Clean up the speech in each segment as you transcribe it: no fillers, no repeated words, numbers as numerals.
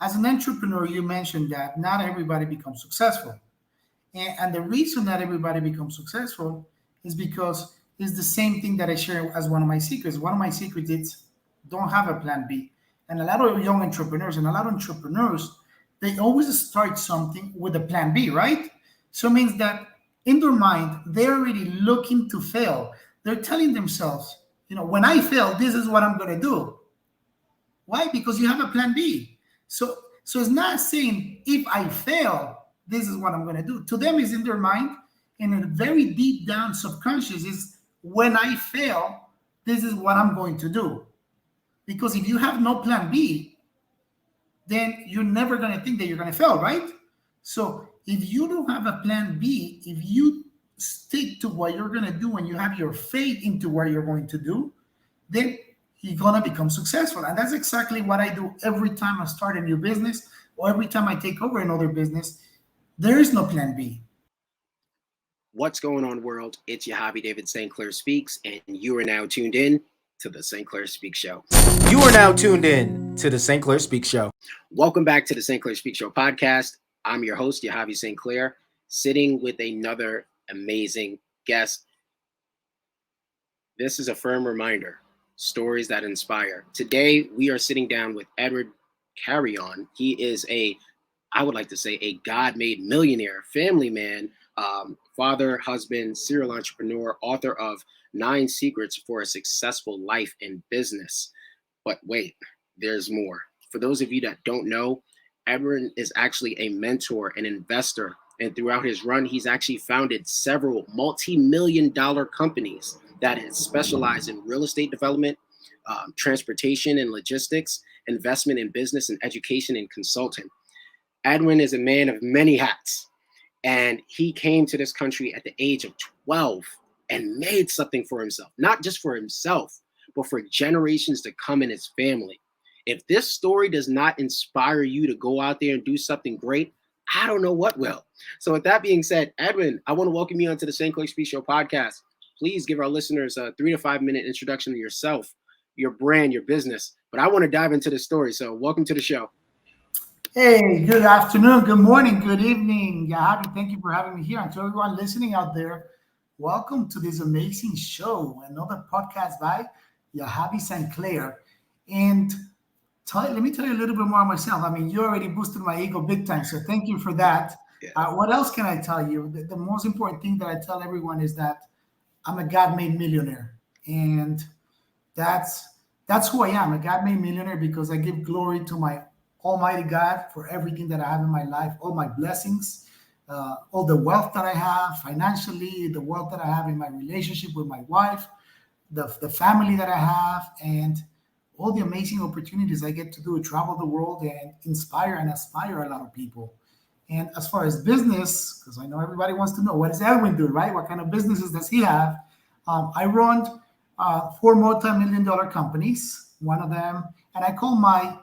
as an entrepreneur, you mentioned that not everybody becomes successful. And the reason that everybody becomes successful is because it's the same thing that I share as one of my secrets. One of my secrets is don't have a plan B. And a lot of young entrepreneurs and a lot of entrepreneurs, they always start something with a plan B, right? So it means that in their mind, they're already looking to fail. They're telling themselves, when I fail, this is what I'm going to do. Why? Because you have a plan B. So it's not saying if I fail, this is what I'm going to do. To them, is in their mind, and in a very deep down subconscious is when I fail, this is what I'm going to do. Because if you have no plan B, then you're never going to think that you're going to fail, right? So if you don't have a plan B, if you stick to what you're going to do and you have your faith into what you're going to do, then you're going to become successful. And that's exactly what I do every time I start a new business or every time I take over another business. There is no plan B. What's going on, world? It's your hobby, David St. Clair Speaks, and you are now tuned in to the St. Clair Speaks Show. You are now tuned in to the St. Clair Speaks Show. Welcome back to the St. Clair Speaks Show podcast. I'm your host, Yahavi St. Clair, sitting with another amazing guest. This is a firm reminder, stories that inspire. Today, we are sitting down with Edwin Carrion. He is I would like to say, a God-made millionaire, family man, father, husband, serial entrepreneur, author of 9 Secrets for a Successful Life and Business. But wait, there's more. For those of you that don't know, Edwin is actually a mentor and investor. And throughout his run, he's actually founded several multi-million-dollar companies that has specialized in real estate development, transportation and logistics, investment in business and education and consulting. Edwin is a man of many hats, and he came to this country at the age of 12 and made something for himself, not just for himself, but for generations to come in his family. If this story does not inspire you to go out there and do something great, I don't know what will. So with that being said, Edwin, I want to welcome you onto the St. Clair Speaks Show podcast. Please give our listeners a 3 to 5 minute introduction to yourself, your brand, your business. But I want to dive into the story. So welcome to the show. Hey, good afternoon, good morning, good evening. Yahavi, thank you for having me here. And to everyone listening out there, welcome to this amazing show, another podcast by Yahavi St. Clair. And let me tell you a little bit more about myself. I mean, you already boosted my ego big time, so thank you for that. Yeah. What else can I tell you? The most important thing that I tell everyone is that I'm a God-made millionaire. And that's who I am, a God-made millionaire, because I give glory to my Almighty God for everything that I have in my life, all my blessings, all the wealth that I have financially, the wealth that I have in my relationship with my wife, the family that I have, and all the amazing opportunities I get to do, travel the world and inspire and aspire a lot of people. And as far as business, because I know everybody wants to know, what does Edwin do, right? What kind of businesses does he have? I run 4 multi-million-dollar companies, one of them, and I call my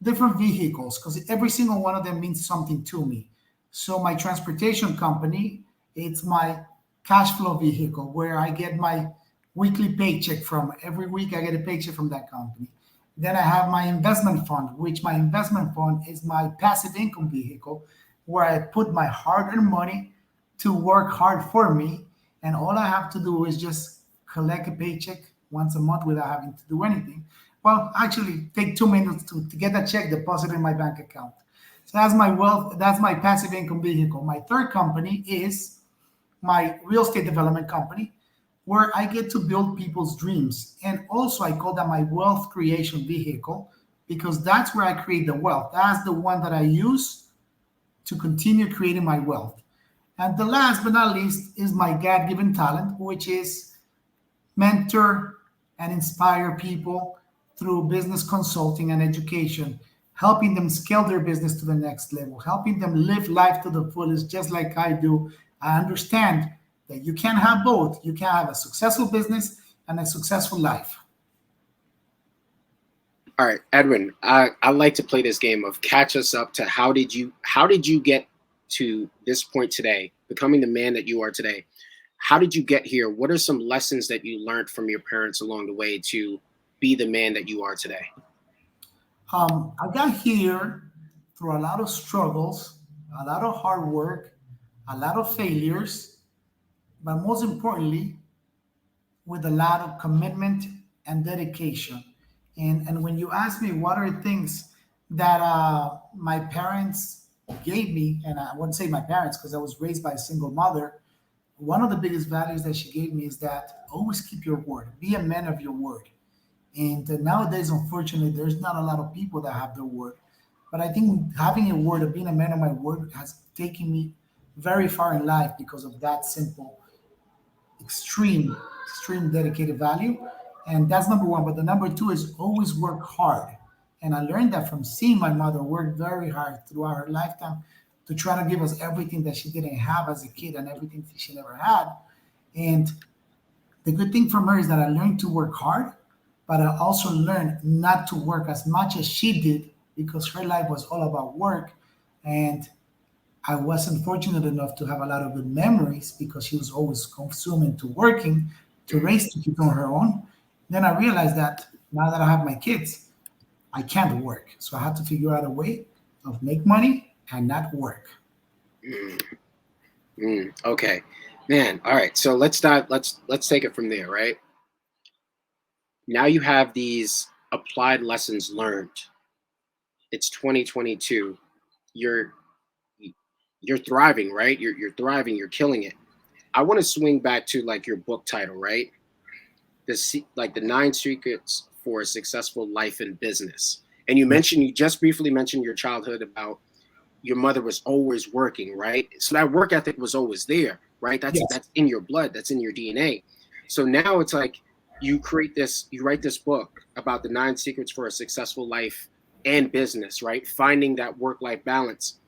different vehicles because every single one of them means something to me. So my transportation company, it's my cash flow vehicle where I get my weekly paycheck from. Every week I get a paycheck from that company. Then I have my investment fund, which my investment fund is my passive income vehicle where I put my hard-earned money to work hard for me. And all I have to do is just collect a paycheck once a month without having to do anything. Well, actually, take 2 minutes to get that check deposited in my bank account. So that's my wealth. That's my passive income vehicle. My third company is my real estate development company, where I get to build people's dreams. And also, I call that my wealth creation vehicle because that's where I create the wealth. That's the one that I use to continue creating my wealth. And the last but not least is my God-given talent, which is mentor and inspire people through business consulting and education, helping them scale their business to the next level, helping them live life to the fullest, just like I do. I understand that you can't have both. You can have a successful business and a successful life. All right, Edwin, I like to play this game of catch us up to how did you get to this point today, becoming the man that you are today? How did you get here? What are some lessons that you learned from your parents along the way to be the man that you are today? I got here through a lot of struggles, a lot of hard work, a lot of failures, but most importantly, with a lot of commitment and dedication. And when you ask me what are things that my parents gave me, and I wouldn't say my parents because I was raised by a single mother, one of the biggest values that she gave me is that always keep your word, be a man of your word. And nowadays, unfortunately, there's not a lot of people that have their word. But I think having a word of being a man of my word has taken me very far in life because of that simple, extreme dedicated value. And that's number one. But the number two is always work hard. And I learned that from seeing my mother work very hard throughout her lifetime to try to give us everything that she didn't have as a kid and everything that she never had. And the good thing from her is that I learned to work hard, but I also learned not to work as much as she did because her life was all about work. And I wasn't fortunate enough to have a lot of good memories because she was always consuming to working to raise two kids on her own. Then I realized that now that I have my kids, I can't work. So I had to figure out a way of make money and not work. Okay, man. All right. So let's dive. Let's take it from there. Right now, you have these applied lessons learned. It's 2022. You're thriving, right? You're thriving. You're killing it. I want to swing back to like your book title, right? The 9 Secrets for a Successful Life in Business. And you just briefly mentioned your childhood about your mother was always working, right? So that work ethic was always there, right? That's in your blood, that's in your DNA. So now it's like you write this book about the 9 secrets for a successful life and business, right? Finding that work-life balance.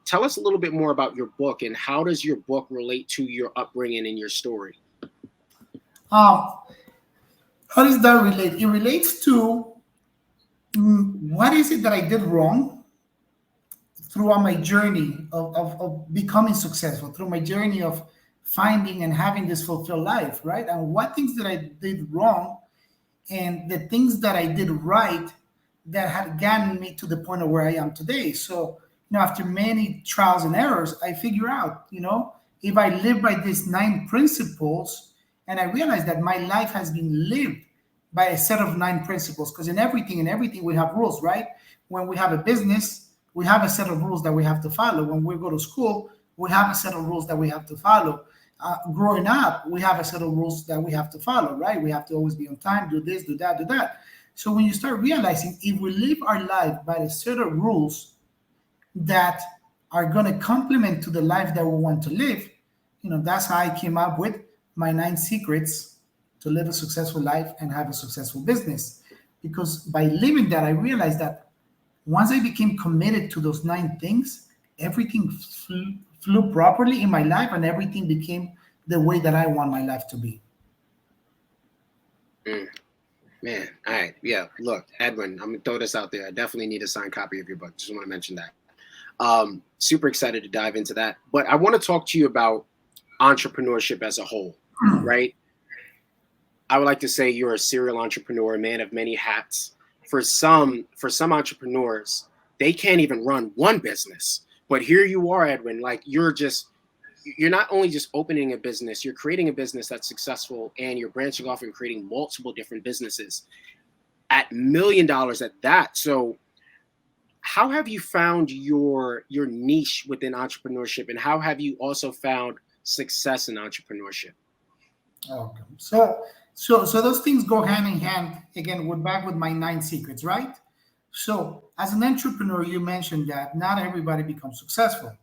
Tell us a little bit more about your book and how does your book relate to your upbringing and your story? How does that relate? It relates to what is it that I did wrong throughout my journey of becoming successful, through my journey of finding and having this fulfilled life, right? And what things that I did wrong and the things that I did right that had gotten me to the point of where I am today. So, after many trials and errors, I figure out, if I live by these 9 principles, and I realize that my life has been lived by a set of 9 principles, because in everything we have rules, right? When we have a business, we have a set of rules that we have to follow. When we go to school, we have a set of rules that we have to follow. Growing up, we have a set of rules that we have to follow, right? We have to always be on time, do this, do that, do that. So when you start realizing if we live our life by a set of rules that are going to complement to the life that we want to live, that's how I came up with my 9 secrets to live a successful life and have a successful business. Because by living that, I realized that once I became committed to those 9 things, everything flew properly in my life and everything became the way that I want my life to be. Man, all right. Yeah, look, Edwin, I'm going to throw this out there. I definitely need a signed copy of your book. Just want to mention that. Super excited to dive into that. But I want to talk to you about entrepreneurship as a whole, right? I would like to say you're a serial entrepreneur, a man of many hats. For some entrepreneurs, they can't even run one business. But here you are, Edwin, like you're not only just opening a business, you're creating a business that's successful and you're branching off and creating multiple different businesses at $1 million at that. So how have you found your niche within entrepreneurship and how have you also found success in entrepreneurship? Okay. So those things go hand in hand. Again, we're back with my 9 secrets, right? So as an entrepreneur, you mentioned that not everybody becomes successful.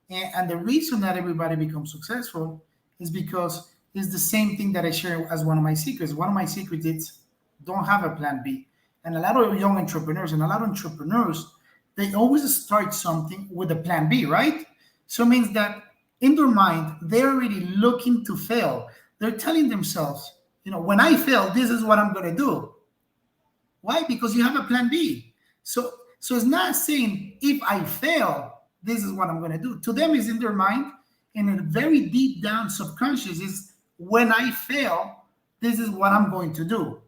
And the reason that everybody becomes successful is because it's the same thing that I share as one of my secrets. One of my secrets is don't have a plan B. And a lot of young entrepreneurs and a lot of entrepreneurs, they always start something with a plan B, right? So it means that in their mind, they're already looking to fail. They're telling themselves, when I fail, this is what I'm going to do. Why? Because you have a plan B. So it's not saying if I fail, this is what I'm going to do. To them, is in their mind, and in a very deep down subconscious is when I fail, this is what I'm going to do.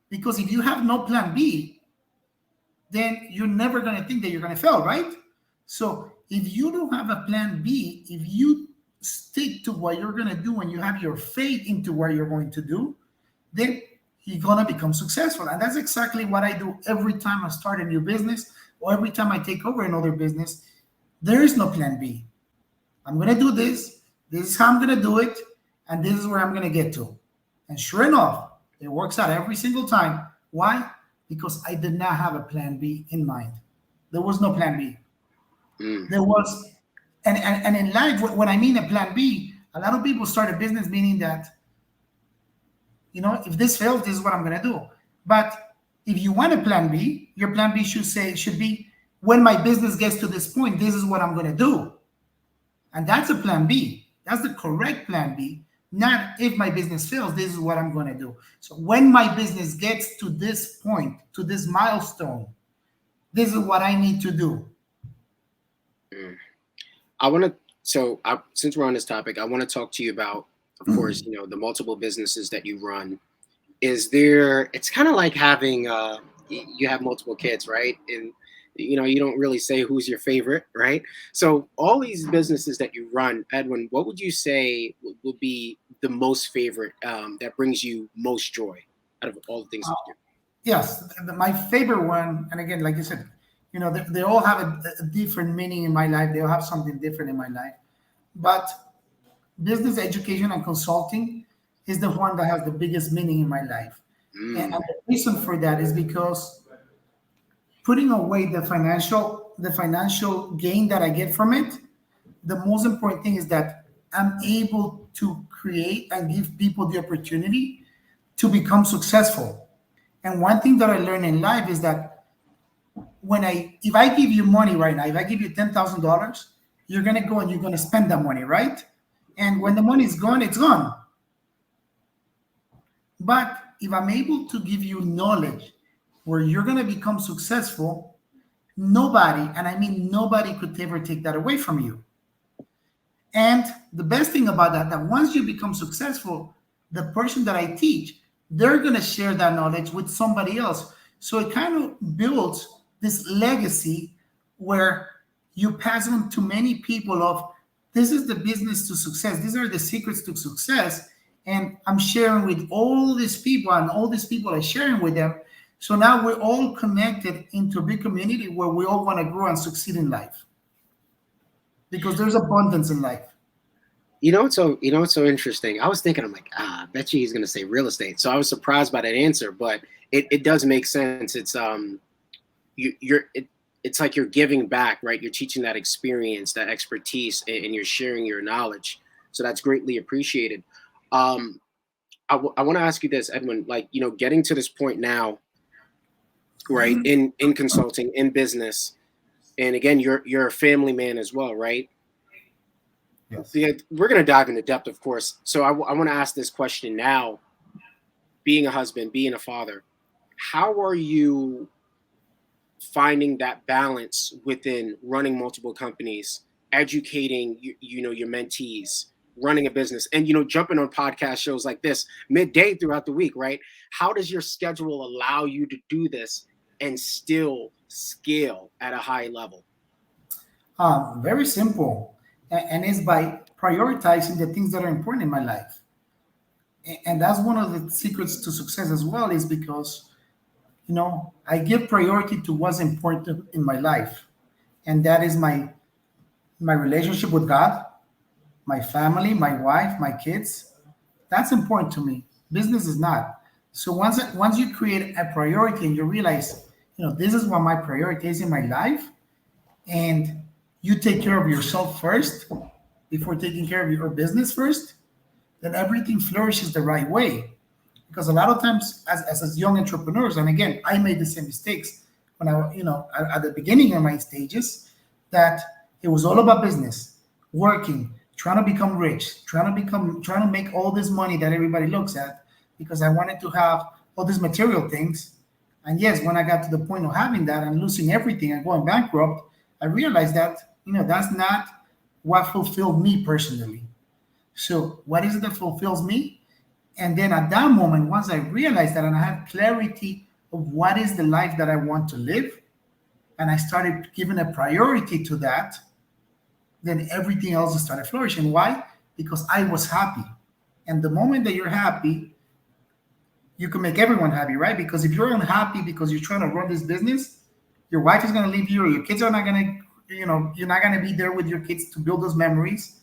Because if you have no plan B, then you're never going to think that you're going to fail, right? So if you don't have a plan B, if you stick to what you're going to do and you have your faith into what you're going to do, then you're going to become successful. And that's exactly what I do every time I start a new business or every time I take over another business. There is no plan B. I'm going to do this. This is how I'm going to do it. And this is where I'm going to get to. And sure enough, it works out every single time. Why? Because I did not have a plan B in mind. There was no plan B. There was, and in life, when I mean a plan B, a lot of people start a business meaning that, if this fails, this is what I'm going to do. But if you want a plan B, your plan B should be, when my business gets to this point, this is what I'm going to do. And that's a plan B. That's the correct plan B. Not if my business fails, this is what I'm going to do. So when my business gets to this point, to this milestone, this is what I need to do. Since we're on this topic, I want to talk to you about, of course, the multiple businesses that you run. It's kind of like having, you have multiple kids, right? And, you don't really say who's your favorite, right? So all these businesses that you run, Edwin, what would you say would be the most favorite that brings you most joy out of all the things you do? Yes, my favorite one, and again, like you said, they all have a different meaning in my life. They all have something different in my life. But business education and consulting is the one that has the biggest meaning in my life. And the reason for that is because putting away the financial gain that I get from it, the most important thing is that I'm able to create and give people the opportunity to become successful. And one thing that I learned in life is that if I give you money right now, if I give you $10,000, you're going to go and you're going to spend that money, right? And when the money is gone, it's gone. But if I'm able to give you knowledge where you're going to become successful, nobody, and I mean nobody, could ever take that away from you. And the best thing about that once you become successful, the person that I teach, they're going to share that knowledge with somebody else. So it kind of builds this legacy where you pass on to many people of, this is the business to success. These are the secrets to success. And I'm sharing with all these people, and all these people are sharing with them. So now we're all connected into a big community where we all want to grow and succeed in life. Because there's abundance in life. It's so interesting. I was thinking, I'm like, I bet you he's going to say real estate. So I was surprised by that answer, but it does make sense. It's it's like you're giving back, right? You're teaching that experience, that expertise, and you're sharing your knowledge. So that's greatly appreciated. I want to ask you this, Edwin, like, getting to this point now, right? In consulting, in business. And again, you're a family man as well, right? Yes. Yeah, we're going to dive into depth, of course. So I want to ask this question now. Being a husband, being a father, how are you finding that balance within running multiple companies, educating your mentees, running a business, and jumping on podcast shows like this midday throughout the week, right? How does your schedule allow you to do this and still scale at a high level? Very simple, and it's by prioritizing the things that are important in my life. And that's one of the secrets to success as well, is because I give priority to what's important in my life, and that is my relationship with God, my family, my wife, my kids. That's important to me. Business is not. So once you create a priority and you realize, this is what my priority is in my life, and you take care of yourself first before taking care of your business first, then everything flourishes the right way. Because a lot of times as young entrepreneurs, and again, I made the same mistakes when at the beginning of my stages, that it was all about business, working, trying to become rich, trying to make all this money that everybody looks at, because I wanted to have all these material things. And yes, when I got to the point of having that and losing everything and going bankrupt, I realized that, that's not what fulfilled me personally. So what is it that fulfills me? And then at that moment, once I realized that and I have clarity of what is the life that I want to live, and I started giving a priority to that, then everything else started flourishing. Why? Because I was happy. And the moment that you're happy, you can make everyone happy, right? Because if you're unhappy because you're trying to run this business, your wife is going to leave you, or your kids are not going to, you're not going to be there with your kids to build those memories.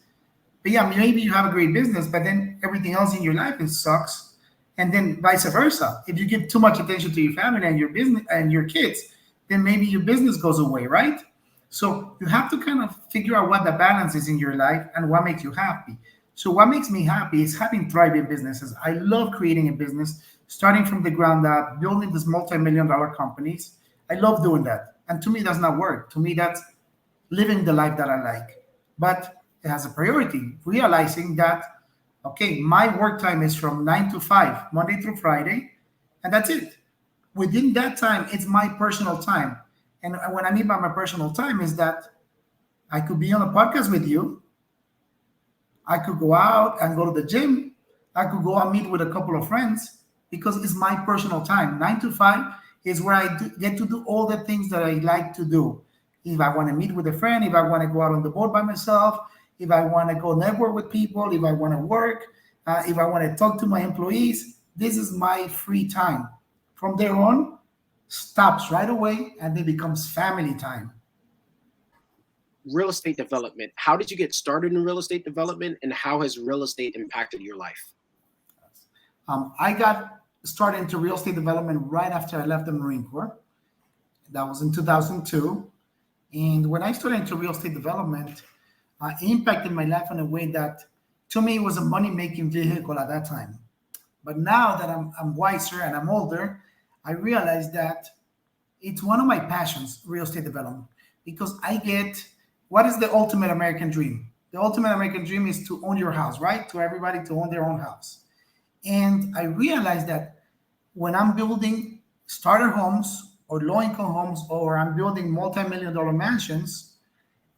But yeah, maybe you have a great business, but then everything else in your life it sucks. And then vice versa. If you give too much attention to your family and your business and your kids, then maybe your business goes away, right? So you have to kind of figure out what the balance is in your life and what makes you happy. So what makes me happy is having thriving businesses. I love creating a business, starting from the ground up, building these multi-million-dollar companies. I love doing that. And to me, that's not work. To me, that's living the life that I like. But it has a priority, realizing that, okay, my work time is from 9 to 5, Monday through Friday, and that's it. Within that time, it's my personal time. And what I mean by my personal time is that I could be on a podcast with you. I could go out and go to the gym. I could go and meet with a couple of friends because it's my personal time. 9 to 5 is where I get to do all the things that I like to do. If I want to meet with a friend, if I want to go out on the boat by myself, if I want to go network with people, if I want to work, if I want to talk to my employees, this is my free time. From there on, stops right away and it becomes family time. Real estate development. How did you get started in real estate development, and how has real estate impacted your life? I got started into real estate development right after I left the Marine Corps. That was in 2002. And when I started into real estate development, it impacted my life in a way that to me it was a money-making vehicle at that time. But now that I'm wiser and I'm older, I realize that it's one of my passions, real estate development, because I get what is the ultimate American dream? The ultimate American dream is to own your house, right? To everybody to own their own house. And I realized that when I'm building starter homes or low-income homes, or I'm building multi-million-dollar mansions,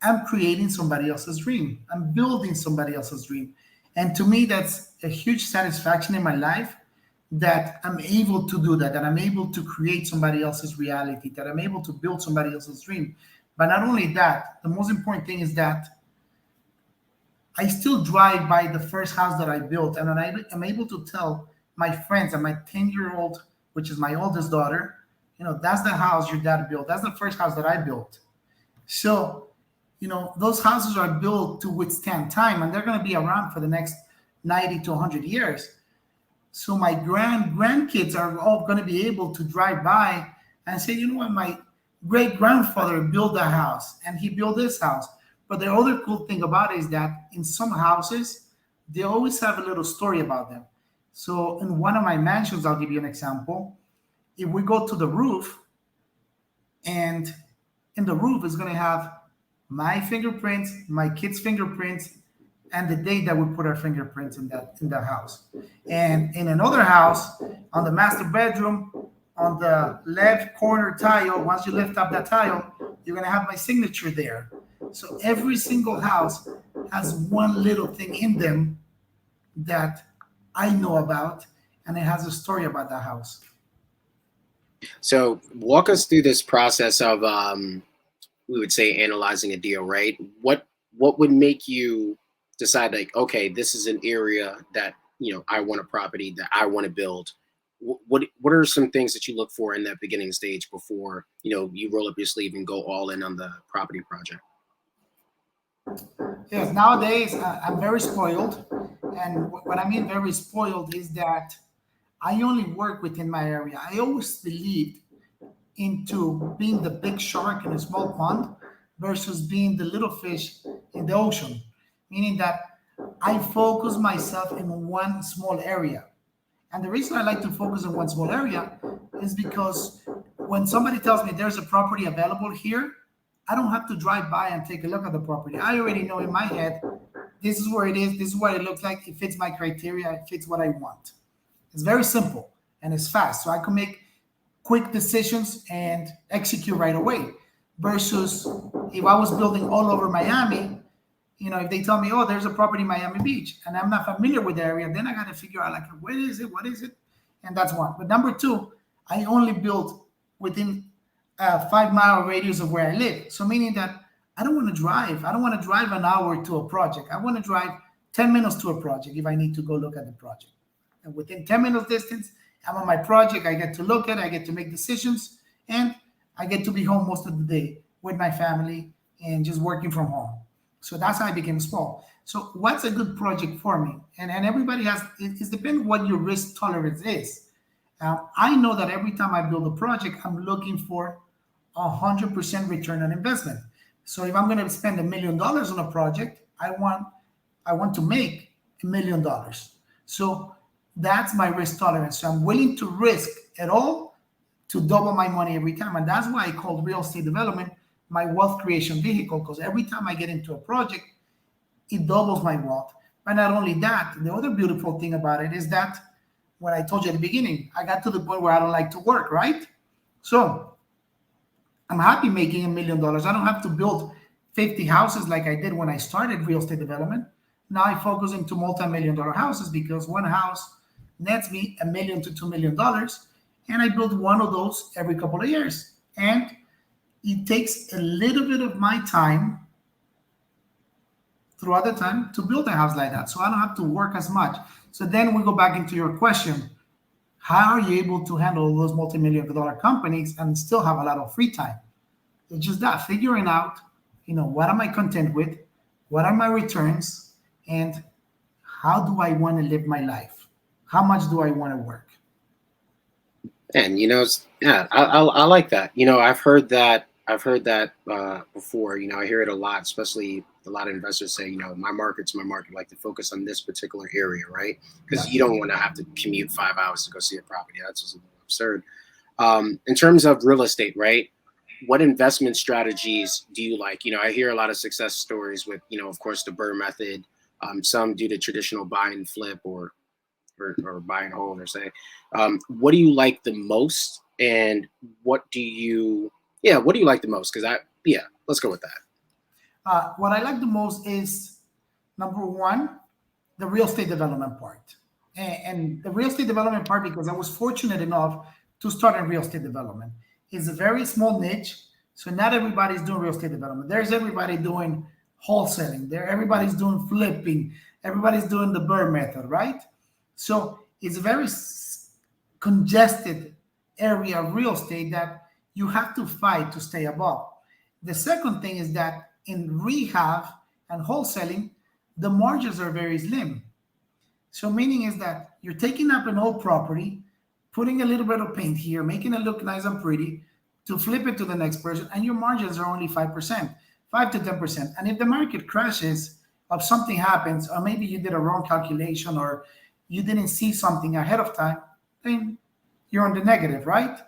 I'm creating somebody else's dream. I'm building somebody else's dream. And to me, that's a huge satisfaction in my life that I'm able to do that I'm able to create somebody else's reality, that I'm able to build somebody else's dream. But not only that, the most important thing is that I still drive by the first house that I built, and I'm able to tell my friends and my 10-year-old, which is my oldest daughter, that's the house your dad built. That's the first house that I built. So, those houses are built to withstand time, and they're going to be around for the next 90 to 100 years. So my grandkids are all going to be able to drive by and say, you know what, my great-grandfather built a house, and he built this house. But the other cool thing about it is that in some houses, they always have a little story about them. So in one of my mansions, I'll give you an example. If we go to the roof, and in the roof is going to have my fingerprints, my kids' fingerprints, and the date that we put our fingerprints in that house. And in another house, on the master bedroom, on the left corner tile, once you lift up that tile, you're going to have my signature there. So every single house has one little thing in them that I know about, and it has a story about that house. So walk us through this process of, we would say, analyzing a deal, right? What would make you decide, like, okay, this is an area that, I want a property that I want to build? What are some things that you look for in that beginning stage before, you roll up your sleeve and go all in on the property project? Yes, nowadays I'm very spoiled. And what I mean very spoiled is that I only work within my area. I always believed into being the big shark in a small pond versus being the little fish in the ocean, meaning that I focus myself in one small area. And the reason I like to focus on one small area is because when somebody tells me there's a property available here, I don't have to drive by and take a look at the property. I already know in my head, this is where it is, this is what it looks like, it fits my criteria, it fits what I want. It's very simple and it's fast. So I can make quick decisions and execute right away. Versus if I was building all over Miami, if they tell me, oh, there's a property in Miami Beach, and I'm not familiar with the area, then I got to figure out, like, where is it? What is it? And that's one. But number two, I only build within a 5 mile radius of where I live. So meaning that I don't want to drive. I don't want to drive an hour to a project. I want to drive 10 minutes to a project if I need to go look at the project. And within 10 minutes distance, I'm on my project. I get to look at it. I get to make decisions. And I get to be home most of the day with my family and just working from home. So that's how I became small. So what's a good project for me? And everybody has, it depends what your risk tolerance is. I know that every time I build a project, I'm looking for 100% return on investment. So if I'm going to spend $1 million on a project, I want to make $1 million. So that's my risk tolerance. So I'm willing to risk it all to double my money every time. And that's why I call real estate development my wealth creation vehicle, because every time I get into a project, it doubles my wealth. But not only that, the other beautiful thing about it is that when I told you at the beginning, I got to the point where I don't like to work, right? So I'm happy making $1 million. I don't have to build 50 houses like I did when I started real estate development. Now I focus into multi-million-dollar houses because one house nets me $1 million to $2 million, and I build one of those every couple of years. And it takes a little bit of my time throughout the time to build a house like that, so I don't have to work as much. So then we go back into your question: how are you able to handle those multi-million-dollar companies and still have a lot of free time? It's just that figuring out, what am I content with, what are my returns, and how do I want to live my life? How much do I want to work? And yeah, I like that. I've heard that before. I hear it a lot, especially a lot of investors say, my market's my market. Like to focus on this particular area, right? Because you don't want to have to commute 5 hours to go see a property. That's just absurd. In terms of real estate, right? What investment strategies do you like? I hear a lot of success stories with, of course, the Burr method. Some do the traditional buy and flip or buy and hold, or say. What do you like the most, and what do you like the most? Because let's go with that. What I like the most is, number one, the real estate development part. And the real estate development part, because I was fortunate enough to start in real estate development. It's a very small niche. So not everybody's doing real estate development. There's everybody doing wholesaling. Everybody's doing flipping. Everybody's doing the Burr method, right? So it's a very congested area of real estate that you have to fight to stay above. The second thing is that in rehab and wholesaling, the margins are very slim. So meaning is that you're taking up an old property, putting a little bit of paint here, making it look nice and pretty to flip it to the next person, and your margins are only 5%, 5 to 10%. And if the market crashes or something happens, or maybe you did a wrong calculation or you didn't see something ahead of time, then you're on the negative, right?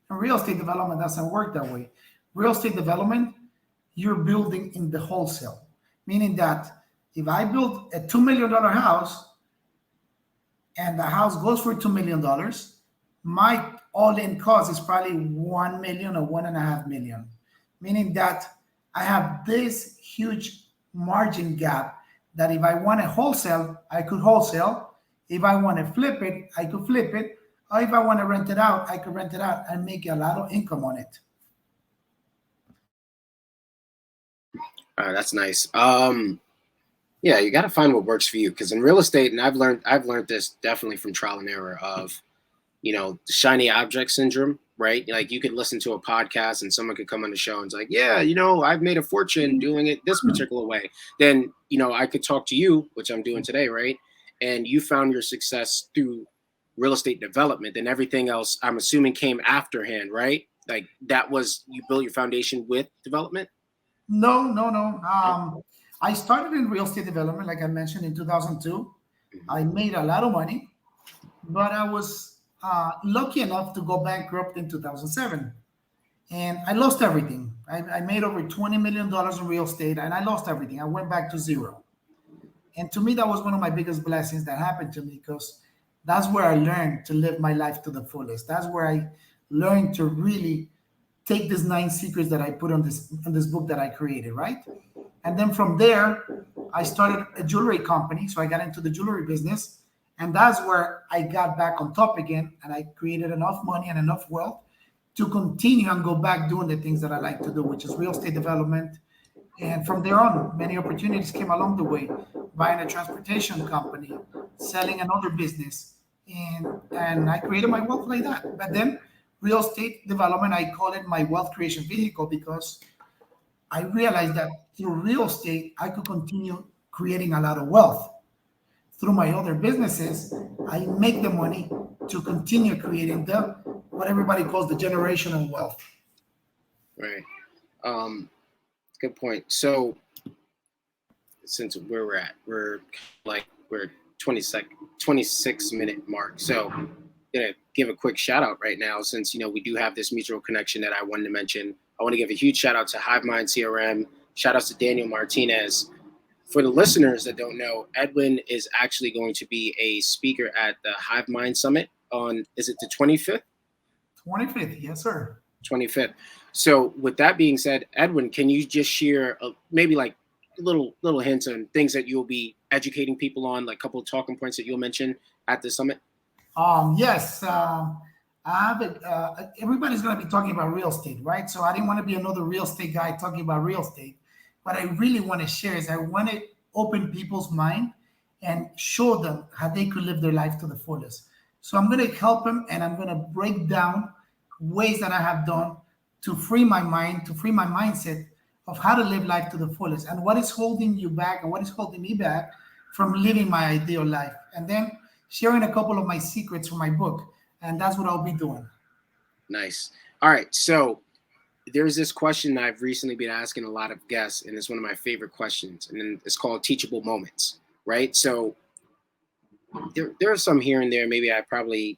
And real estate development doesn't work that way. Real estate development, you're building in the wholesale, meaning that if I build a $2 million house and the house goes for $2 million, my all-in cost is probably $1 million or $1.5 million, meaning that I have this huge margin gap that if I want to wholesale, I could wholesale. If I want to flip it, I could flip it. Or if I want to rent it out, I could rent it out and make a lot of income on it. That's nice. Yeah, you got to find what works for you, because in real estate, and I've learned this definitely from trial and error of, the shiny object syndrome, right? Like you could listen to a podcast and someone could come on the show and it's like, yeah, I've made a fortune doing it this particular way. Then, I could talk to you, which I'm doing today, right? And you found your success through real estate development, and everything else, I'm assuming, came afterhand, right? Like that was, you built your foundation with development? No. I started in real estate development, like I mentioned, in 2002. I made a lot of money, but I was lucky enough to go bankrupt in 2007. And I lost everything. I made over $20 million in real estate, and I lost everything. I went back to zero. And to me, that was one of my biggest blessings that happened to me, because that's where I learned to live my life to the fullest. That's where I learned to really take these 9 secrets that I put on this book that I created, right? And then from there, I started a jewelry company. So I got into the jewelry business. And that's where I got back on top again. And I created enough money and enough wealth to continue and go back doing the things that I like to do, which is real estate development. And from there on, many opportunities came along the way, buying a transportation company, selling another business. And I created my wealth like that. But then real estate development, I call it my wealth creation vehicle because I realized that through real estate, I could continue creating a lot of wealth. Through my other businesses, I make the money to continue creating the what everybody calls the generational wealth. Right. Good point. So since where we're at, we're 26-minute mark. So I'm gonna give a quick shout out right now, since we do have this mutual connection that I wanted to mention. I want to give a huge shout out to HiveMind CRM. Shout outs to Daniel Martinez. For the listeners that don't know, Edwin is actually going to be a speaker at the HiveMind Summit on, is it the 25th? 25th, yes, sir. 25th. So with that being said, Edwin, can you just share maybe like little hints on things that you'll be educating people on, like a couple of talking points that you'll mention at the summit? Yes. Everybody's going to be talking about real estate, right? So I didn't want to be another real estate guy talking about real estate. What I really want to share is I want to open people's mind and show them how they could live their life to the fullest. So I'm going to help them, and I'm going to break down ways that I have done to free my mind, to free my mindset of how to live life to the fullest, and what is holding you back and what is holding me back from living my ideal life. And then sharing a couple of my secrets from my book. And that's what I'll be doing. Nice. All right. So there's this question that I've recently been asking a lot of guests, and it's one of my favorite questions, and it's called Teachable Moments, right? So there are some here and there. Maybe I probably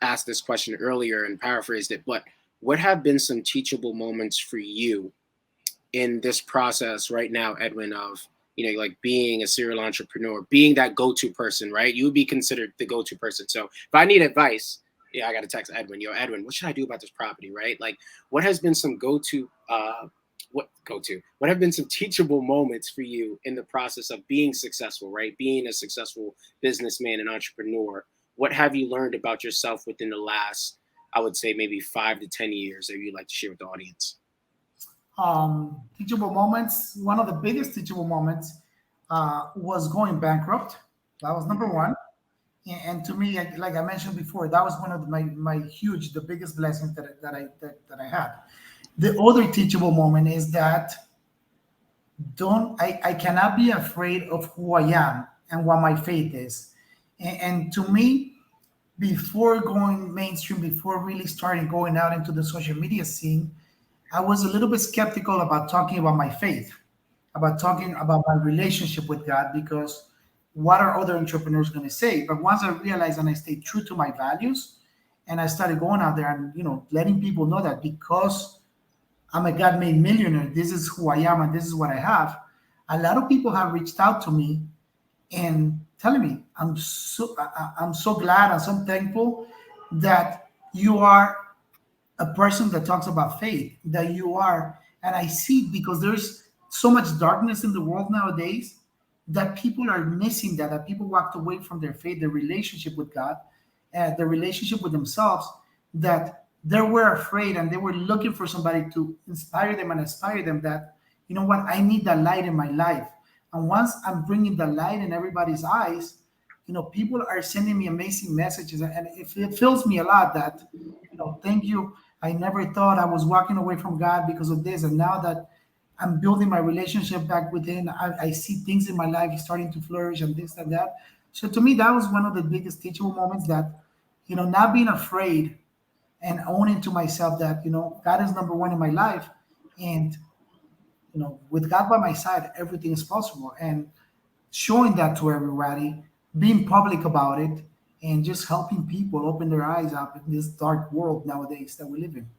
asked this question earlier and paraphrased it, but what have been some teachable moments for you in this process right now, Edwin, of, like being a serial entrepreneur, being that go-to person, right? You would be considered the go-to person. So if I need advice, I got to text Edwin. Edwin, what should I do about this property, right? Like, what has been some what have been some teachable moments for you in the process of being successful, right? Being a successful businessman and entrepreneur. What have you learned about yourself within the last, I would say, maybe 5 to 10 years that you'd like to share with the audience? Teachable moments. One of the biggest teachable moments was going bankrupt. That was number one. And to me, like I mentioned before, that was one of the biggest blessings that I had. The other teachable moment is that I cannot be afraid of who I am and what my faith is. And to me, before going mainstream, before really starting going out into the social media scene, I was a little bit skeptical about talking about my faith, about talking about my relationship with God, because what are other entrepreneurs going to say? But once I realized and I stayed true to my values, and I started going out there and letting people know that because I'm a God-made millionaire, this is who I am and this is what I have. A lot of people have reached out to me and telling me, I'm so glad and so thankful that you are a person that talks about faith, that you are. And I see, because there's so much darkness in the world nowadays, that people are missing that people walked away from their faith, their relationship with God, their relationship with themselves, that they were afraid and they were looking for somebody to inspire them and inspire them that, you know what, I need that light in my life. And once I'm bringing the light in everybody's eyes, people are sending me amazing messages, and it fills me a lot that, thank you. I never thought I was walking away from God because of this. And now that I'm building my relationship back within, I see things in my life starting to flourish and this and that. So to me, that was one of the biggest teachable moments, that, not being afraid and owning to myself that, God is number one in my life. And, with God by my side, everything is possible. And showing that to everybody, being public about it, and just helping people open their eyes up in this dark world nowadays that we live in.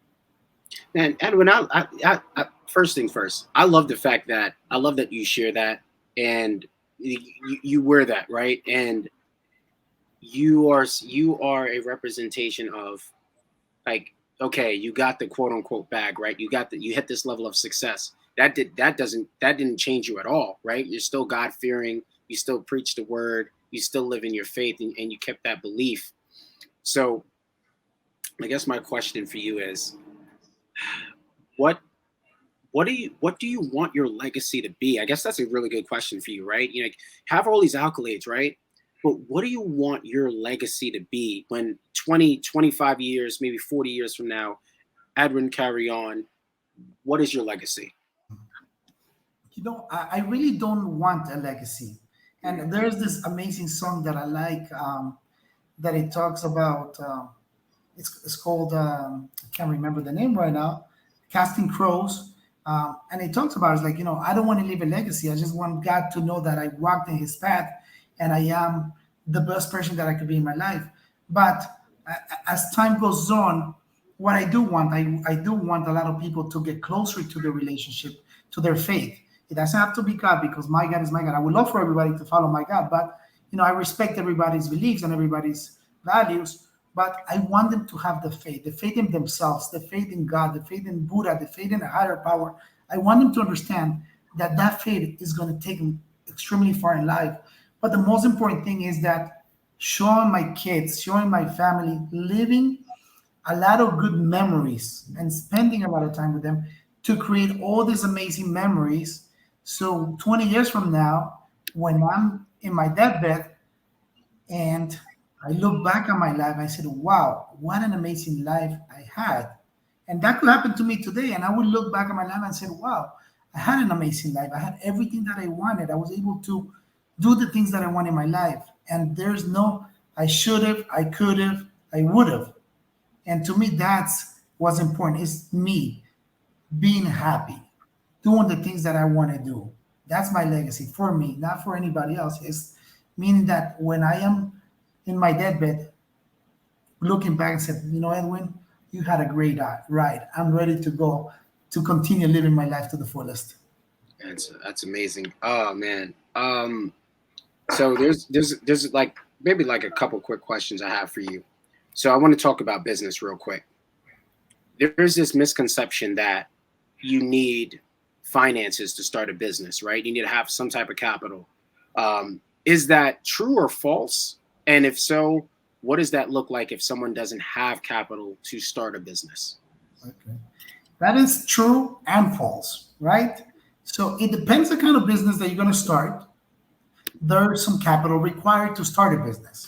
And Edwin, I first thing first, I love that you share that, and you wear that, right? And you are a representation of, like, okay, you got the quote unquote bag, right? You hit this level of success. That didn't change you at all, right? You're still God fearing. You still preach the word. You still live in your faith, and you kept that belief. So I guess my question for you is, what what do you want your legacy to be? I guess that's a really good question for you, right? You know, have all these accolades, right? But what do you want your legacy to be when 20, 25 years, maybe 40 years from now, Edwin Carrion, what is your legacy? I really don't want a legacy. And there's this amazing song that I like, that it talks about. It's called, I can't remember the name right now, Casting Crows. And it talks about, it's like, I don't want to leave a legacy. I just want God to know that I walked in his path and I am the best person that I could be in my life. But as time goes on, what I do want, I do want a lot of people to get closer to the relationship, to their faith. It doesn't have to be God, because my God is my God. I would love for everybody to follow my God, but I respect everybody's beliefs and everybody's values. But I want them to have the faith in themselves, the faith in God, the faith in Buddha, the faith in a higher power. I want them to understand that that faith is going to take them extremely far in life. But the most important thing is that showing my kids, showing my family, living a lot of good memories and spending a lot of time with them to create all these amazing memories. So 20 years from now, when I'm in my deathbed and I look back on my life, I said, wow, what an amazing life I had. And that could happen to me today. And I would look back on my life and say, wow, I had an amazing life. I had everything that I wanted. I was able to do the things that I want in my life. And there's no, I should have, I could have, I would have. And to me, that's what's important. It's me being happy, doing the things that I want to do. That's my legacy for me, not for anybody else. It's meaning that when I am in my deathbed, looking back and said, Edwin, you had a great ride. I'm ready to go to continue living my life to the fullest. That's amazing. Oh man. So there's like maybe like a couple quick questions I have for you. So I want to talk about business real quick. There's this misconception that you need finances to start a business, right? You need to have some type of capital. Is that true or false? And if so, what does that look like if someone doesn't have capital to start a business? Okay. That is true and false, right? So it depends the kind of business that you're going to start. There's some capital required to start a business.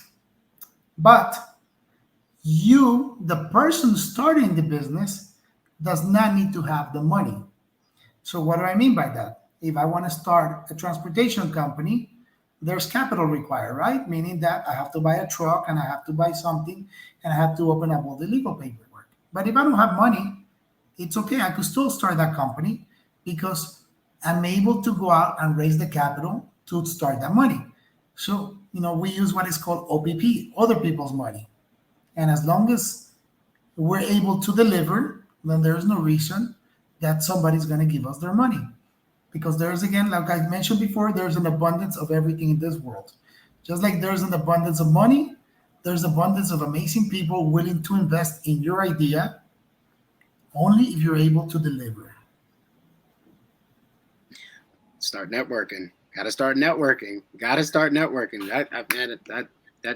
But you, the person starting the business, does not need to have the money. So what do I mean by that? If I want to start a transportation company, there's capital required, right? Meaning that I have to buy a truck and I have to buy something and I have to open up all the legal paperwork. But if I don't have money, it's okay. I could still start that company because I'm able to go out and raise the capital to start that money. So, we use what is called OPP, other people's money. And as long as we're able to deliver, then there's no reason that somebody's going to give us their money. Because there's, again, like I mentioned before, there's an abundance of everything in this world. Just like there's an abundance of money, there's abundance of amazing people willing to invest in your idea only if you're able to deliver. Start networking. Got to start networking. That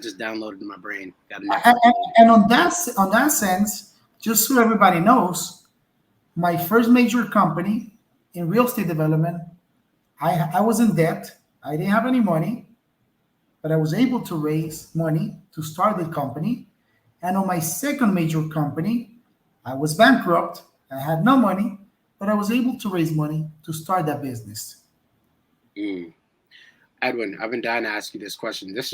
just downloaded in my brain. And on that sense, just so everybody knows, my first major company in real estate development, I was in debt. I didn't have any money, but I was able to raise money to start the company. And on my second major company, I was bankrupt. I had no money, but I was able to raise money to start that business. Edwin, I've been dying to ask you this question. This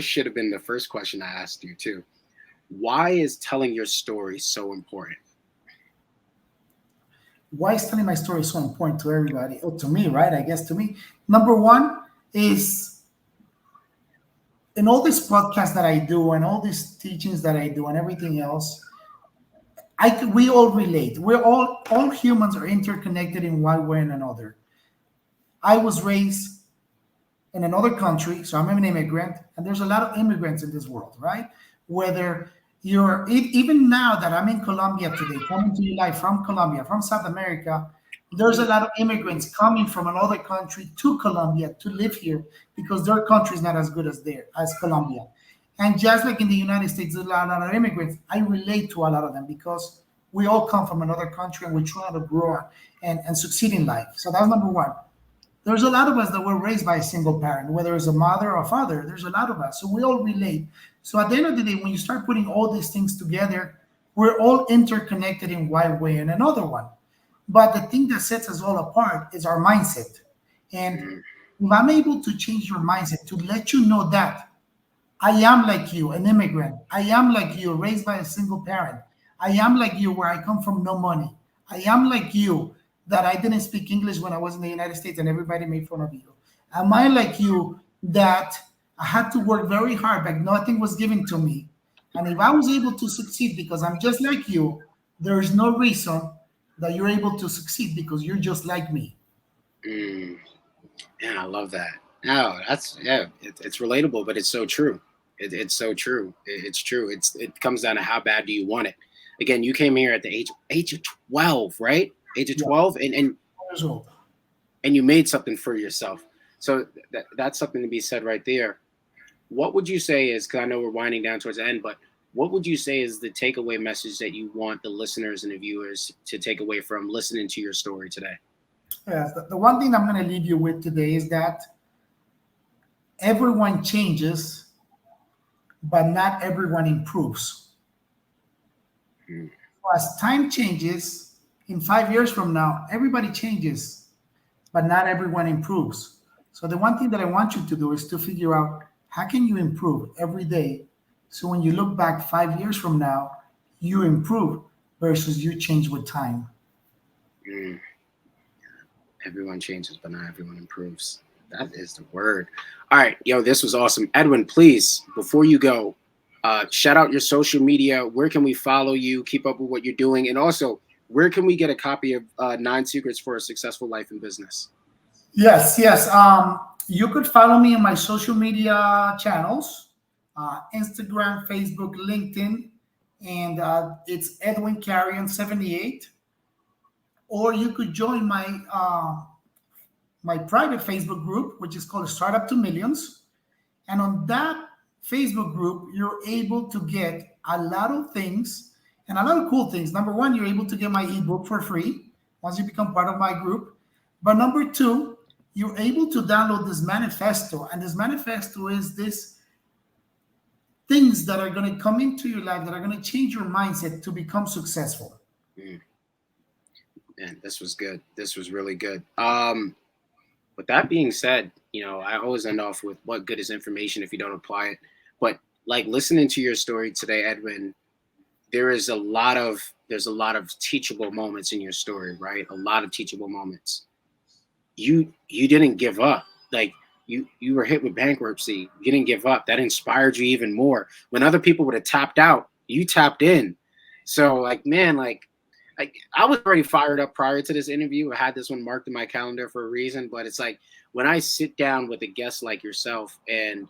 should have been the first question I asked you too. Why is telling your story so important? Why is telling my story so important to everybody? Oh, to me, right? I guess to me. Number one is, in all these podcasts that I do and all these teachings that I do and everything else, we all relate. We're all humans are interconnected in one way and another. I was raised in another country, so I'm an immigrant, and there's a lot of immigrants in this world, right? Whether you're, even now that I'm in Colombia today, coming to you live from Colombia, from South America, there's a lot of immigrants coming from another country to Colombia to live here because their country is not as good as Colombia. And just like in the United States, there's a lot of immigrants. I relate to a lot of them because we all come from another country and we're trying to grow and succeed in life. So that's number one. There's a lot of us that were raised by a single parent, whether it's a mother or a father. There's a lot of us. So we all relate. So at the end of the day, when you start putting all these things together, we're all interconnected in one way and another one. But the thing that sets us all apart is our mindset. And Mm, if I'm able to change your mindset to let you know that I am like you, an immigrant. I am like you, raised by a single parent. I am like you, where I come from no money. I am like you, that I didn't speak English when I was in the United States and everybody made fun of you. Am I like you, that I had to work very hard, but nothing was given to me? And if I was able to succeed because I'm just like you, there is no reason that you're able to succeed because you're just like me. mm. Yeah, I love that. No, that's yeah, it's relatable, but it's so true. It's so true. It's true. It comes down to how bad do you want it. Again, you came here at the age of 12, right? Age of Yeah, 12, years old. and you made something for yourself. So that's something to be said right there. What would you say is, because I know we're winding down towards the end, but what would you say is the takeaway message that you want the listeners and the viewers to take away from listening to your story today? Yes, the one thing I'm going to leave you with today is that everyone changes, but not everyone improves. Mm, As time changes, in 5 years from now, everybody changes, but not everyone improves. So the one thing that I want you to do is to figure out how can you improve every day. So when you look back 5 years from now, you improve versus you change with time. mm. Everyone changes, but not everyone improves. That is the word. All right, yo, this was awesome. Edwin, please, before you go, shout out your social media. Where can we follow you, keep up with what you're doing? And also, where can we get a copy of 9 Secrets for a Successful Life in Business? Yes, yes. You could follow me on my social media channels, Instagram, Facebook, LinkedIn, and it's Edwin Carrion 78. Or you could join my private Facebook group, which is called Startup to Millions. And on that Facebook group, you're able to get a lot of things and a lot of cool things. Number one, you're able to get my ebook for free once you become part of my group. But number two, you're able to download this manifesto. And this manifesto is this things that are going to come into your life that are going to change your mindset to become successful. Mm, man, this was good. This was really good. With that being said, I always end off with what good is information if you don't apply it. But like listening to your story today, Edwin, there's a lot of teachable moments in your story, right? A lot of teachable moments. You didn't give up. Like you were hit with bankruptcy. You didn't give up. That inspired you even more. When other people would have tapped out, you tapped in. So like, man, I was already fired up prior to this interview. I had this one marked in my calendar for a reason, but it's like when I sit down with a guest like yourself and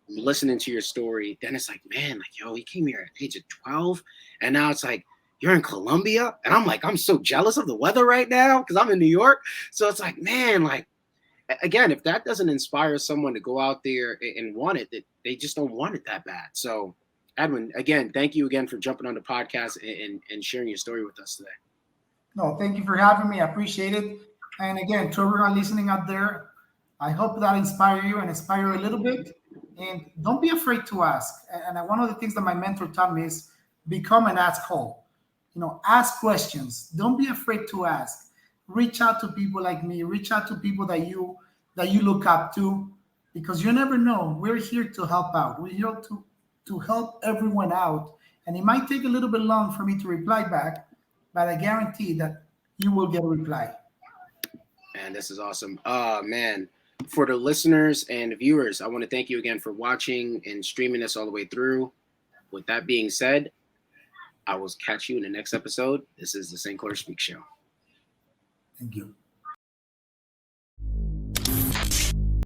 listening to your story, then it's like, man, like, yo, he came here at the age of 12. And now it's like, you're in Colombia. And I'm like, I'm so jealous of the weather right now because I'm in New York. So it's like, man, like, again, if that doesn't inspire someone to go out there and want it, that they just don't want it that bad. So, Edwin, again, thank you again for jumping on the podcast and sharing your story with us today. No, thank you for having me. I appreciate it. And again, to everyone listening out there, I hope that inspire you and inspire you a little bit. And don't be afraid to ask. And one of the things that my mentor taught me is become an asshole. Ask questions. Don't be afraid to ask. Reach out to people like me. Reach out to people that you look up to, because you never know. We're here to help out. We're here to help everyone out. And it might take a little bit long for me to reply back, but I guarantee that you will get a reply. Man, this is awesome. Oh, man. For the listeners and viewers, I want to thank you again for watching and streaming this all the way through. With that being said, I will catch you in the next episode. This is the St. Clair Speak Show. Thank you.